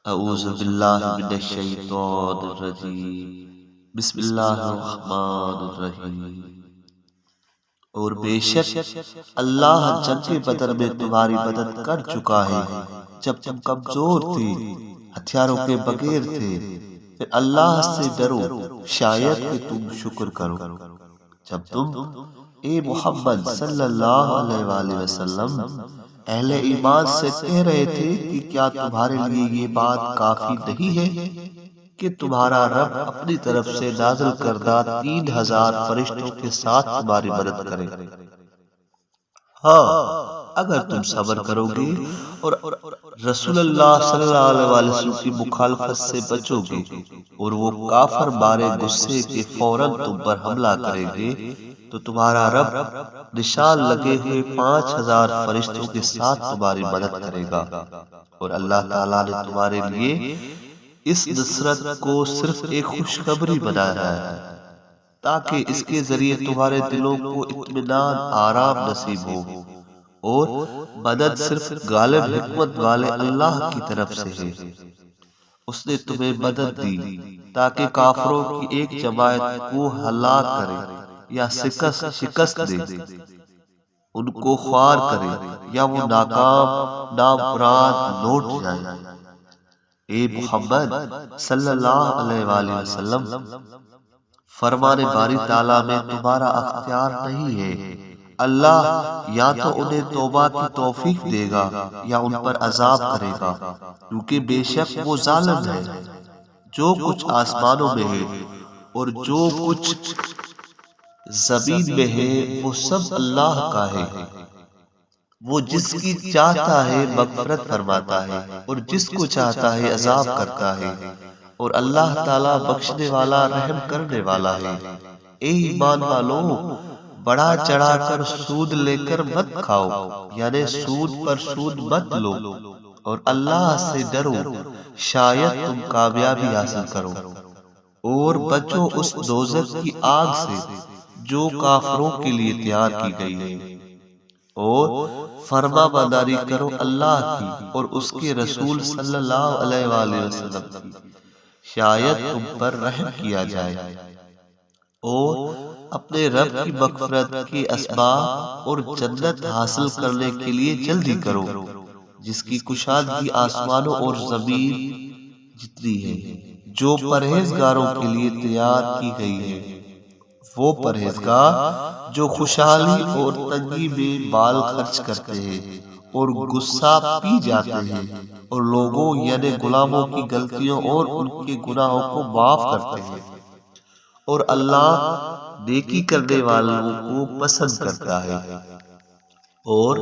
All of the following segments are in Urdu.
اعوذ باللہ من الشیطان الرجیم، بسم اللہ الرحمن الرحیم۔ اور بے شک اللہ جنگ بدر میں تمہاری مدد کر چکا ہے جب تم کمزور تھے، ہتھیاروں کے بغیر تھے۔ پھر اللہ سے ڈرو، شاید کہ تم شکر کرو۔ جب تم اے محمد صلی اللہ علیہ وآلہ وسلم اہل ایمان سے کہہ رہے تھے کہ کیا تمہارے لیے یہ بات کافی نہیں ہے کہ تمہارا رب اپنی طرف سے نازل کردہ 3000 فرشتوں کے ساتھ تمہاری مدد کرے؟ ہاں، اگر تم صبر کرو گے اور رسول اللہ صلی اللہ علیہ وسلم کی مخالفت سے بچو گے اور وہ کافر مارے غصے کے فوراً تم پر حملہ کریں گے تو تمہارا رب نشان لگے ہوئے 5000 فرشتوں کے ساتھ تمہاری مدد کرے گا۔ اور اللہ تعالیٰ نے تمہارے لیے اس نصرت کو صرف ایک خوشخبری بنایا ہے تاکہ اس کے ذریعے تمہارے دلوں کو اطمینان، آرام نصیب ہو، اور مدد صرف غالب حکمت والے اللہ کی طرف سے ہے۔ اس نے تمہیں مدد دی تاکہ کافروں کی ایک جماعت کو ہلاک کرے یا شکست دے، ان کو خوار کرے یا وہ ناکام نامراد لوٹ جائے۔ اے محمد صلی اللہ علیہ وآلہ وسلم، فرمان باری تعالیٰ میں تمہارا اختیار نہیں ہے۔ اللہ یا تو انہیں توبہ کی توفیق دے گا یا ان پر عذاب کرے گا، کیونکہ بے شک وہ ظالم ہے۔ جو کچھ آسمانوں میں ہے اور جو کچھ زمین میں ہے وہ سب اللہ کا ہے۔ وہ جس کی چاہتا ہے مغفرت فرماتا ہے اور جس کو چاہتا ہے عذاب کرتا ہے، اور اللہ تعالیٰ بخشنے والا، رحم کرنے والا ہے۔ اے ایمان والو، بڑا چڑھا کر سود لے کر مت کھاؤ، یعنی سود پر سود مت لو، اور اللہ سے ڈرو، شاید تم کامیابی حاصل کرو۔ اور بچو اس دوزخ کی آگ سے جو کافروں کے لیے تیار کی گئی ہے، اور فرما برداری کرو اللہ کی اور اس کے رسول صلی اللہ علیہ وآلہ وسلم کی، شاید تم پر رحم کیا جائے۔ اور اپنے رب کی مغفرت کے اسباب اور جنت حاصل کرنے کے لیے جلدی کرو، جس کی کشادگی آسمانوں اور زمین جتنی ہے، جو پرہیزگاروں کے لیے تیار کی گئی ہے۔ وہ پرہیزگار جو خوشحالی اور تنگی میں مال خرچ کرتے ہیں اور غصہ پی جاتے ہیں، اور لوگوں یعنی غلاموں کی غلطیوں اور ان کے گناہوں کو معاف کرتے ہیں، اور اللہ نیکی کرنے والوں کو پسند کرتا ہے۔ اور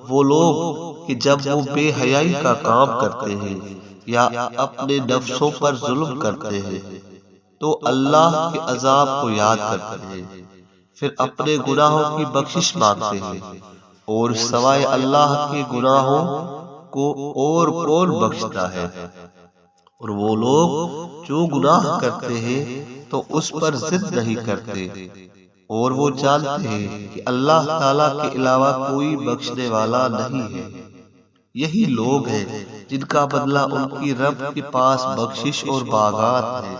وہ لوگ کہ جب وہ بے حیائی کا کام کرتے ہیں یا اپنے نفسوں پر ظلم کرتے ہیں تو اللہ کے عذاب کو یاد کرتے ہیں، پھر اپنے گناہوں کی بخشش مانگتے ہیں، اور سوائے اللہ کے گناہوں کو اور کون بخشتا ہے۔ اور وہ لوگ جو گناہ کرتے ہیں تو اس پر ضد نہیں کرتے، اور وہ جانتے ہیں کہ اللہ تعالیٰ کے علاوہ کوئی بخشنے والا نہیں ہے۔ یہی لوگ ہیں جن کا بدلہ ان کی رب کے پاس بخشش اور باغات ہے،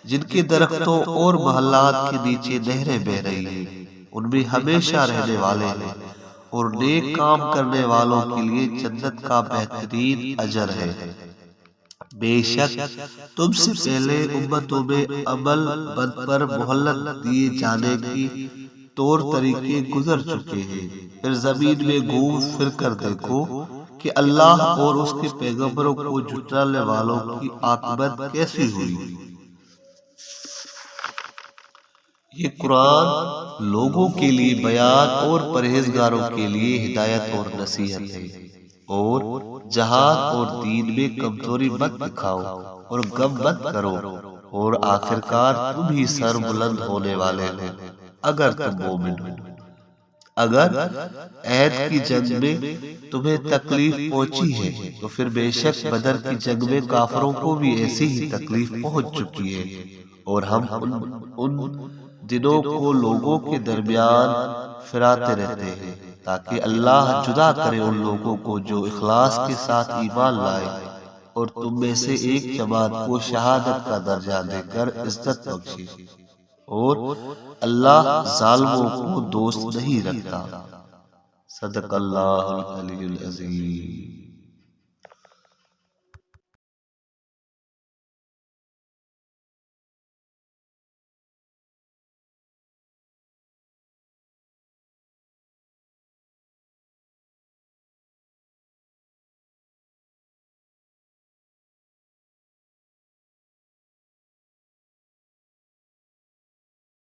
جن کے درختوں اور محلات کے نیچے نہریں بہ رہی ہیں، ان میں ہمیشہ رہنے والے ہیں، اور نیک کام کرنے والوں کے لیے جنت کا بہترین اجر ہے۔ بے شک تم سے پہلے امتوں میں عمل بد پر مہلت دیے جانے کی طور طریقے گزر چکے ہیں۔ پھر زمین میں گھوم پھر کر دیکھو کہ اللہ اور اس کے پیغمبروں کو جھٹلانے والوں کی عاقبت کیسی ہوئی۔ یہ قرآن لوگوں کے لیے بیان اور پرہیزگاروں کے لیے ہدایت اور نصیحت ہے۔ اور جہاد اور دین میں کمزوری مت دکھاؤ اور غم مت کرو، اور آخرکار تم ہی سر بلند ہونے والے ہو اگر تم مومن ہو۔ اگر عہد کی جنگ میں تمہیں تکلیف پہنچی ہے تو پھر بے شک بدر کی جنگ میں کافروں کو بھی ایسی ہی تکلیف پہنچ چکی ہے، اور ہم ان دنوں کو لوگوں کے درمیان پھراتے رہتے ہیں تاکہ اللہ جدا کرے ان لوگوں کو جو اخلاص کے ساتھ ایمان لائے اور تم میں سے ایک جماعت کو شہادت کا درجہ دے کر عزت بخشی، اور اللہ ظالموں کو دوست نہیں رکھتا۔ صدق اللہ العلی العظیم۔